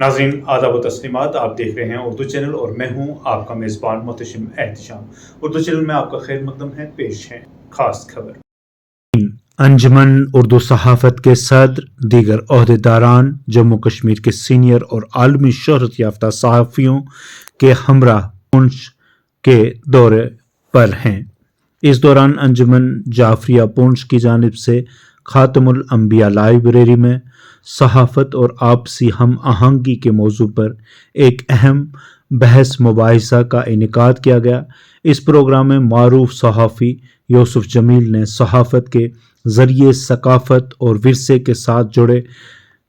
नाज़रीन आदाब व तस्लीमात, आप देख रहे हैं उर्दू चैनल और मैं हूं आपका मेज़बान मोहतशिम एहतिशाम। उर्दू चैनल में आपका खैर मकदम है। पेश है खास खबर। अंजुमन उर्दू सहाफ़त के सदर, दीगर ओहदेदारान, जम्मू कश्मीर के सीनियर और आलमी शोहरत याफ्ता सहाफ़ियों के हमरा पूंछ के दौरे पर हैं। इस दौरान अंजुमन जाफरिया पूंछ की जानिब से खातमुल अंबिया लाइब्रेरी में सहाफ़त और आपसी हम आहंगी के मौजू पर एक अहम बहस मुबाहिसा का इनेकाद किया गया। इस प्रोग्राम में मारूफ सहाफ़ी यूसुफ जमील ने सहाफ़त के ज़रिए सकाफ़त और विरसे के साथ जुड़े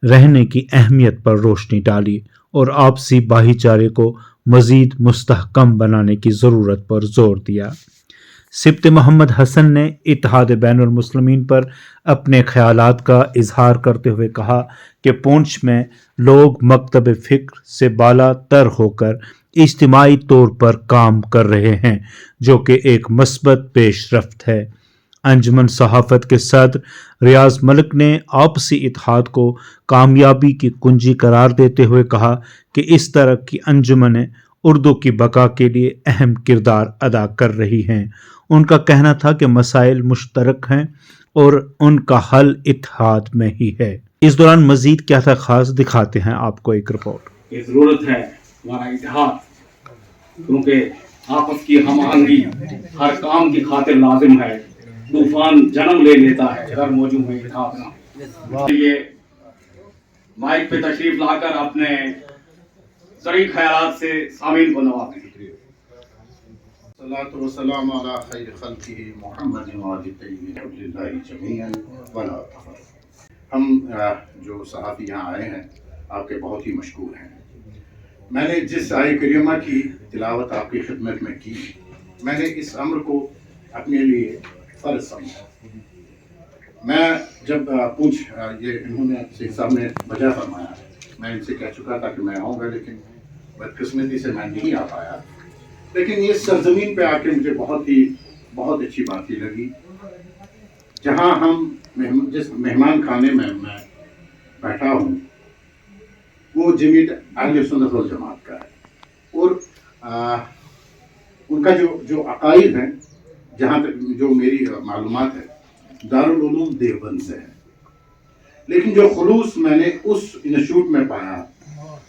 रहने की अहमियत पर रोशनी डाली और आपसी भाईचारे को मज़ीद मुस्तहकम बनाने की ज़रूरत पर जोर दिया। सिब्त मोहम्मद हसन ने इत्तेहाद बैनुल मुस्लिमीन पर अपने ख्यालात का इजहार करते हुए कहा कि पूंछ में लोग मकतब फ़िक्र से बाला तर होकर इज्तिमाई तौर पर काम कर रहे हैं, जो कि एक मस्बत पेशरफ्त है। अंजुमन सहाफ़त के सदर रियाज मलिक ने आपसी इत्तेहाद को कामयाबी की कुंजी करार देते हुए कहा कि इस तरह की अंजुमनें उर्दू की बका के लिए अहम किरदार अदा कर रही हैं। उनका कहना था कि मसाइल मुश्तरक हैं और उनका हल इत्तेहाद में ही है। इस दौरान मजीद क्या था खास, दिखाते हैं आपको एक रिपोर्ट। की जरूरत है हमारा इत्तेहाद, क्योंकि आपस की हम आहंगी हर काम की खातिर लाजिम है। तूफान जन्म ले लेता है अगर मौजूद में इत्तेहाद ना। ये माइक पे तशरीफ लाकर अपने ज़री ख्यालात से सामीन को नवाजें। सलातु व सलाम अला खैर खल्क़िही मुहम्मद व आलिहि तय्यबीन जमीअन वला तफर। हम जो सहाफ़ी यहाँ आए हैं आपके बहुत ही मशकूर हैं। मैंने जिस आय करीमा की तिलावत आपकी खिदमत में की, मैंने इस अम्र को अपने लिए फ़र्ज समझा। मैं जब पूछ ये इन्होंने शेख साहब ने वजह फरमाया, मैं इनसे कह चुका था कि मैं आऊँगा, लेकिन बदकिस्मती से मैं नहीं आ पाया। लेकिन ये सरजमीन पे आके मुझे बहुत अच्छी बात ही लगी, जहाँ हम जिस मेहमान खाने में मैं बैठा हूँ वो जमीयत अहले सुन्नत वल जमात का है और उनका जो अकायद हैं, जहाँ तक जो मेरी मालूमात है, दारुल उलूम देवबंद से है। लेकिन जो खुलूस मैंने उस इंस्टीट्यूट में पाया,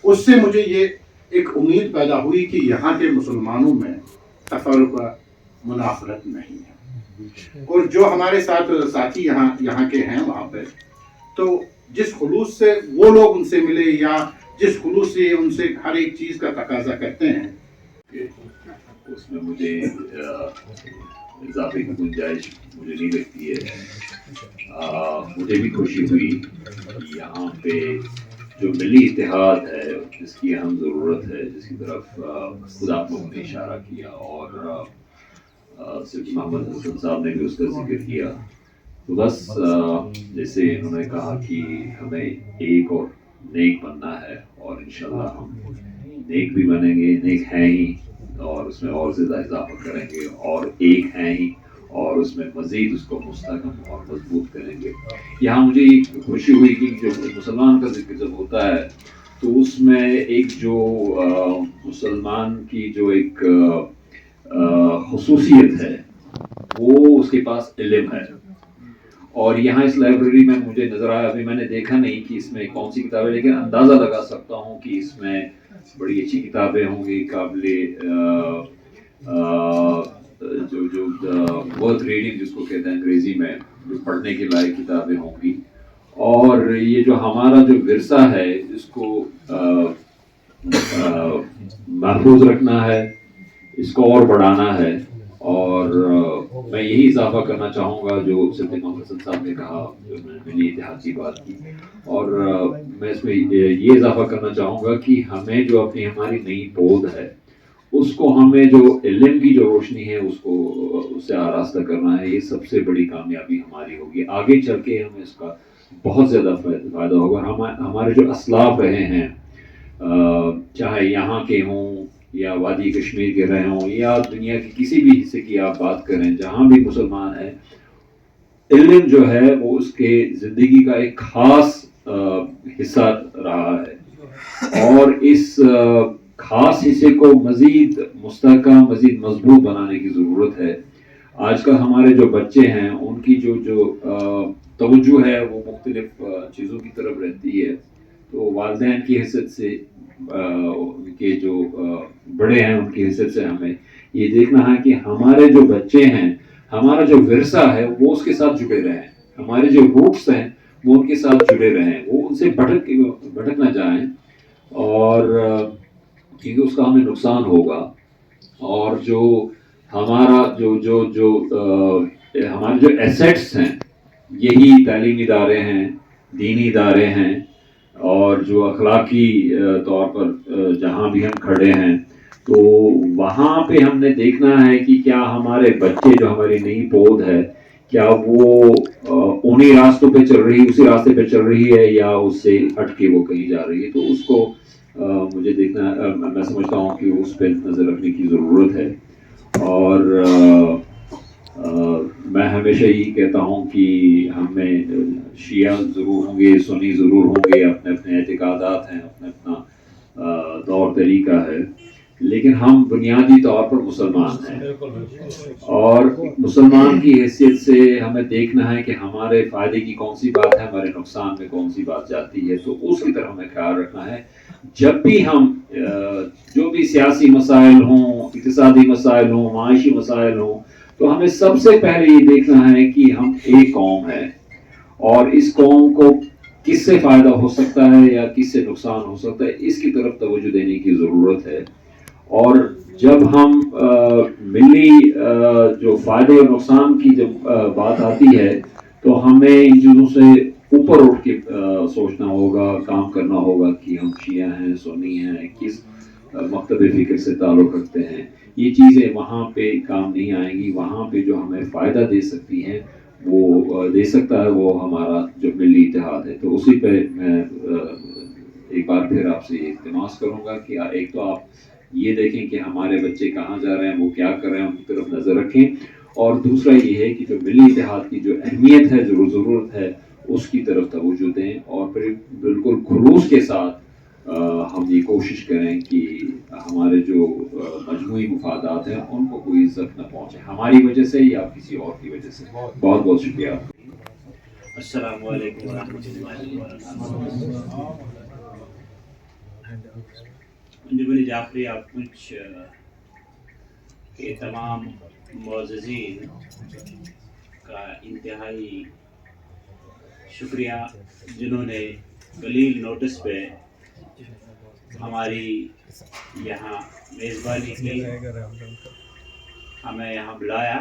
उससे मुझे ये एक उम्मीद पैदा हुई कि यहाँ के मुसलमानों में तफर्रुक़ मुनाफरत नहीं है। और जो हमारे साथ साथी यहाँ के हैं वहाँ पे, तो जिस खुलूस से वो लोग उनसे मिले या जिस खुलूस से उनसे हर एक चीज़ का तकाजा करते हैं, उसमें मुझे इजाफे की गुंजाइश मुझे नहीं लगती है। मुझे भी खुशी हुई कि यहाँ पे जो मिली इत्तेहाद है, जिसकी अहम ज़रूरत है, जिसकी तरफ खुद आप लोगों ने इशारा किया और सिर्फ मोहम्मद हसन साहब ने भी उसका जिक्र किया। तो बस जैसे उन्होंने कहा कि हमें एक और नेक बनना है और इंशाल्लाह हम नेक भी बनेंगे, नेक हैं ही, और उसमें और ज़्यादा इजाफा करेंगे और एक हैं ही, और उसमें मज़ीद उसको मुस्तहकम और मजबूत करेंगे। यहाँ मुझे एक खुशी हुई कि जो मुसलमान का जिक्र जब होता है तो उसमें एक जो मुसलमान की जो एक खुसूसियत है वो उसके पास इल्म है। और यहाँ इस लाइब्रेरी में मुझे नज़र आया, अभी मैंने देखा नहीं कि इसमें कौन सी किताबें, लेकिन अंदाज़ा लगा सकता हूँ कि इसमें बड़ी अच्छी किताबें होंगी, काबिले जो वर्थ रीडिंग जिसको कहते हैं अंग्रेज़ी में, जो पढ़ने के लायक किताबें होंगी। और ये जो हमारा जो विरसा है इसको महफूज रखना है, इसको और बढ़ाना है। और मैं यही इजाफा करना चाहूँगा जो सिद्दीक़ मोहम्मद हसन साहब ने कहा, जो मैंने इतिहास की बात की, और मैं इसमें ये इजाफा करना चाहूँगा कि हमें जो अपनी हमारी नई पौध है उसको हमें जो इल्म की जो रोशनी है उससे आरास्ता करना है। ये सबसे बड़ी कामयाबी हमारी होगी। आगे चल के हमें इसका बहुत ज़्यादा फ़ायदा होगा। हमारे जो असलाफ रहे हैं, चाहे यहाँ के हों या वादी कश्मीर के रहे हों या दुनिया के किसी भी हिस्से की आप बात करें, जहाँ भी मुसलमान है, इल्म जो है वो उसके ज़िंदगी का एक ख़ास हिस्सा रहा है। اور اس خاص حصے کو مزید مستحکم مزید مضبوط بنانے کی ضرورت ہے. آج کل ہمارے جو بچے ہیں ان کی جو توجہ ہے وہ مختلف چیزوں کی طرف رہتی ہے. تو والدین کی حیثیت سے ان کے جو بڑے ہیں ان کی حیثیت سے ہمیں یہ دیکھنا ہے کہ ہمارے جو بچے ہیں ہمارا جو ورثہ ہے وہ اس کے ساتھ جڑے رہیں, ہمارے جو روٹس ہیں وہ ان کے ساتھ جڑے رہیں, وہ ان سے بھٹک نہ جائیں, اور کیونکہ اس کا ہمیں نقصان ہوگا. اور جو ہمارا ہمارے جو ایسیٹس ہیں یہی تعلیمی ادارے ہیں, دینی ادارے ہیں, اور جو اخلاقی طور پر جہاں بھی ہم کھڑے ہیں تو وہاں پہ ہم نے دیکھنا ہے کہ کیا ہمارے بچے جو ہماری نئی پود ہے کیا وہ انہی راستوں پہ چل رہی, اسی راستے پہ چل رہی ہے یا اس سے ہٹ کے وہ کہیں جا رہی ہے. تو اس کو مجھے دیکھنا, میں سمجھتا ہوں کہ اس پہ نظر رکھنے کی ضرورت ہے. اور میں ہمیشہ یہی کہتا ہوں کہ ہمیں شیعہ ضرور ہوں گے, سنی ضرور ہوں گے, اپنے اپنے اعتقادات ہیں, اپنا طور طریقہ ہے, لیکن ہم بنیادی طور پر مسلمان ہیں. اور مسلمان کی حیثیت سے ہمیں دیکھنا ہے کہ ہمارے فائدے کی کون سی بات ہے, ہمارے نقصان میں کون سی بات جاتی ہے. تو اس کی طرف ہمیں خیال رکھنا ہے. جب بھی ہم جو بھی سیاسی مسائل ہوں, اقتصادی مسائل ہوں, معاشی مسائل ہوں, تو ہمیں سب سے پہلے یہ دیکھنا ہے کہ ہم ایک قوم ہیں اور اس قوم کو کس سے فائدہ ہو سکتا ہے یا کس سے نقصان ہو سکتا ہے, اس کی طرف توجہ دینے کی ضرورت ہے. اور جب ہم ملی جو فائدے اور نقصان کی جب بات آتی ہے تو ہمیں ان چیزوں سے اوپر اٹھ کے سوچنا ہوگا, کام کرنا ہوگا کہ ہم شیعہ ہیں, سنی ہیں, کس مکتب فکر سے تعلق رکھتے ہیں. یہ چیزیں وہاں پہ کام نہیں آئیں گی. وہاں پہ جو ہمیں فائدہ دے سکتی ہیں وہ دے سکتا ہے وہ ہمارا جو ملی اتحاد ہے. تو اسی پہ میں ایک بار پھر آپ سے یہ التماس کروں گا کہ ایک تو آپ یہ دیکھیں کہ ہمارے بچے کہاں جا رہے ہیں, وہ کیا کر رہے ہیں, ان کی طرف نظر رکھیں. اور دوسرا یہ ہے کہ جو ملی اتحاد کی جو اہمیت ہے, جو ضرورت ہے, اس کی طرف توجہ دیں. اور پھر بالکل خلوص کے ساتھ ہم یہ کوشش کریں کہ ہمارے جو مجموعی مفادات ہیں ان کو کوئی عزت نہ پہنچے ہماری وجہ سے یا کسی اور کی وجہ سے. بہت بہت شکریہ. السلام علیکم ورحمۃ اللہ وبرکاتہ. منجمل جعفری آپ کچھ کے تمام معززین کا انتہائی شکریہ جنہوں نے قلیل نوٹس پہ ہماری یہاں میزبانی کی, ہمیں یہاں بلایا.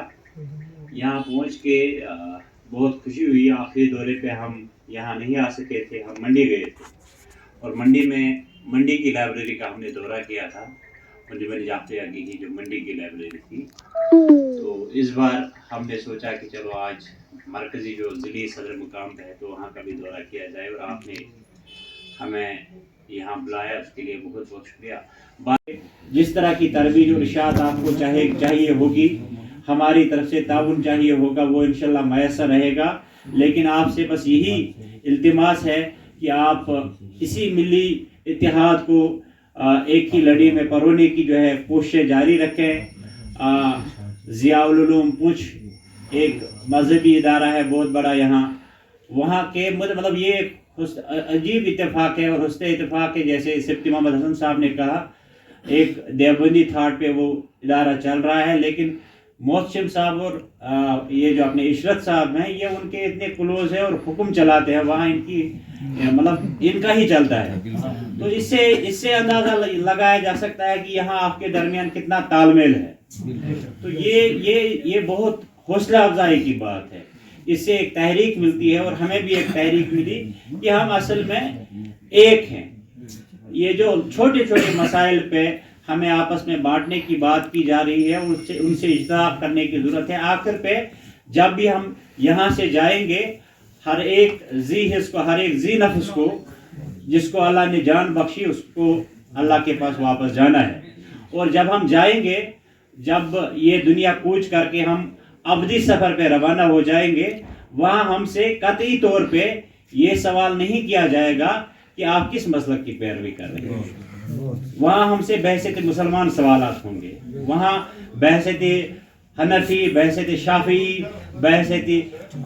یہاں پہنچ کے بہت خوشی ہوئی. آخری دورے پہ ہم یہاں نہیں آ سکے تھے, ہم منڈی گئے تھے اور منڈی کی لائبریری کا ہم نے دورہ کیا تھا. منجمل جعفری آگے کی جو منڈی کی لائبریری تھی, تو اس بار ہم نے سوچا کہ چلو آج مرکزی جو ضلعی صدر مقام ہے تو وہاں کا بھی دورہ کیا جائے, اور آپ نے ہمیں یہاں بلایا, اس کے لیے بہت بہت شکریہ. جس طرح کی ترویج اور ارشاد آپ کو چاہیے ہوگی, ہماری طرف سے تعاون چاہیے ہوگا, وہ انشاءاللہ میسر رہے گا. لیکن آپ سے بس یہی التماس ہے کہ آپ اسی ملی اتحاد کو ایک ہی لڑی میں پرونے کی جو ہے کوششیں جاری رکھیں. ضیاء العلوم پونچھ ایک مذہبی ادارہ ہے بہت بڑا یہاں, وہاں کے مطلب یہ عجیب اتفاق ہے اور حسن اتفاق ہے. جیسے سبتی محمد حسن صاحب نے کہا, ایک دیوبندی تھاٹ پہ وہ ادارہ چل رہا ہے, لیکن محتشم صاحب اور یہ جو اپنے عشرت صاحب ہیں یہ ان کے اتنے کلوز ہیں اور حکم چلاتے ہیں وہاں, ان کی مطلب ان کا ہی چلتا ہے. تو اس سے اندازہ لگایا جا سکتا ہے کہ یہاں آپ کے درمیان کتنا تال میل ہے. تو یہ بہت حوصلہ افزائی کی بات ہے. اس سے ایک تحریک ملتی ہے, اور ہمیں بھی ایک تحریک ملی کہ ہم اصل میں ایک ہیں. یہ جو چھوٹے چھوٹے مسائل پہ ہمیں آپس میں بانٹنے کی بات کی جا رہی ہے, ان سے اجتناب کرنے کی ضرورت ہے. آخر پہ جب بھی ہم یہاں سے جائیں گے, ہر ایک ذی حس کو, ہر ایک ذی نفس کو, جس کو اللہ نے جان بخشی, اس کو اللہ کے پاس واپس جانا ہے. اور جب ہم جائیں گے, جب یہ دنیا کوچ کر کے ہم ابدی سفر پہ روانہ ہو جائیں گے, وہاں ہم سے قطعی طور پہ یہ سوال نہیں کیا جائے گا कि आप किस मसलक की पैरवी कर रहे हैं। वहाँ हमसे बहसत मुसलमान सवालात होंगे, वहाँ बहसत हनफी, बहसत शाफी, बहसत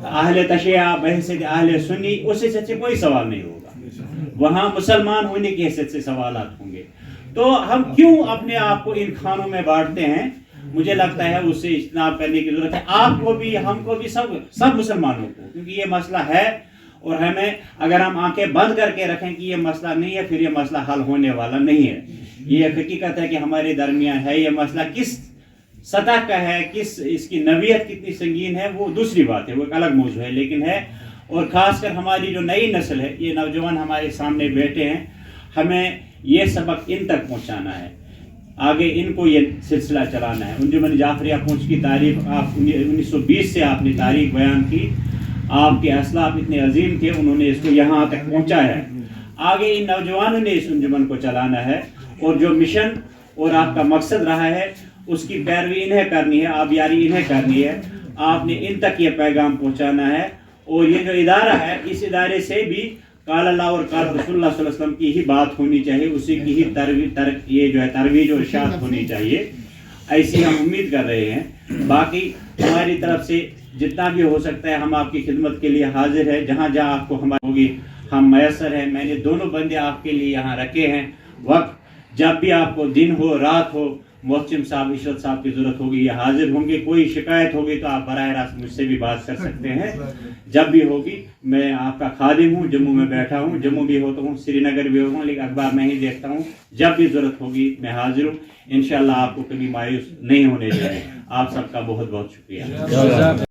अहले तशय्या, बहसत अहले सुन्नी, उस हिस्से से कोई सवाल नहीं होगा। वहाँ मुसलमान होने की हैसियत से सवालात होंगे। तो हम क्यों अपने आप को इन खानों में बांटते हैं? मुझे लगता है उससे इज्तनाब करने की ज़रूरत है, आपको भी, हमको भी, सब मुसलमानों को, क्योंकि ये मसला है और हमें, अगर हम आंखें बंद करके रखें कि ये मसला नहीं है, फिर ये मसला हल होने वाला नहीं है। ये हकीकत है कि हमारे दरमियान है ये मसला, किस सतह का है, किस इसकी नवीयत कितनी संगीन है, वो दूसरी बात है, वो एक अलग मौजू है, लेकिन है। और ख़ासकर हमारी जो नई नस्ल है, ये नौजवान हमारे सामने बैठे हैं, हमें ये सबक इन तक पहुँचाना है, आगे इनको ये सिलसिला चलाना है। अंजुमन जाफरिया पुंछ की तारीख आप 1920 से आपने तारीख बयान की, आपके असलाफ इतने अजीम थे, उन्होंने इसको यहाँ तक पहुँचाया है। आगे इन नौजवानों ने इस अंजुमन को चलाना है, और जो मिशन और आपका मकसद रहा है उसकी पैरवी इन्हें करनी है, आबियारी इन्हें करनी है, आपने इन तक ये पैगाम पहुँचाना है। और ये जो इदारा है, इस इदारे से भी काल अल्लाह और काल रसूलुल्लाह सल्लल्लाहु अलैहि वसल्लम की ही बात होनी चाहिए, उसी की ही ये जो है तरवीज और इरशाद होनी चाहिए, ऐसी हम उम्मीद कर रहे हैं। बाकी हमारी तरफ से जितना भी हो सकता है हम आपकी खिदमत के लिए हाजिर है, जहाँ जहाँ आपको हमारी होगी हम मैसर हैं। मैंने दोनों बंदे आपके लिए यहाँ रखे हैं, वक्त जब भी आपको दिन हो रात हो, मोहसिन साहब, इशरत साहब की ज़रूरत होगी, ये हाजिर होंगे। कोई शिकायत होगी तो आप बराह रास्त मुझसे भी बात कर सकते हैं, जब भी होगी। मैं आपका खादिम हूँ, जम्मू में बैठा हूँ, जम्मू भी होता हूँ, श्रीनगर भी होता हूँ, लेकिन अखबार मैं ही देखता हूँ। जब भी ज़रूरत होगी मैं हाजिर हूँ, इंशाअल्लाह आपको कभी मायूस नहीं होने देंगे। आप सबका बहुत बहुत शुक्रिया।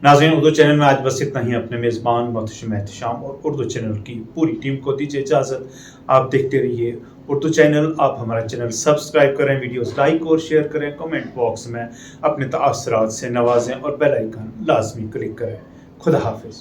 नाज़रीन, उर्दू चैनल में आज बस इतना ही। अपने मेज़बान मोहतशिम एहतिशाम और उर्दू चैनल की पूरी टीम को दीजिए इजाज़त। आप देखते रहिए उर्दू चैनल। आप हमारा चैनल सब्सक्राइब करें, वीडियोस लाइक और शेयर करें, कमेंट बॉक्स में अपने तासुरात से नवाजें और बेल आइकन लाजमी क्लिक करें। खुदा हाफिज़।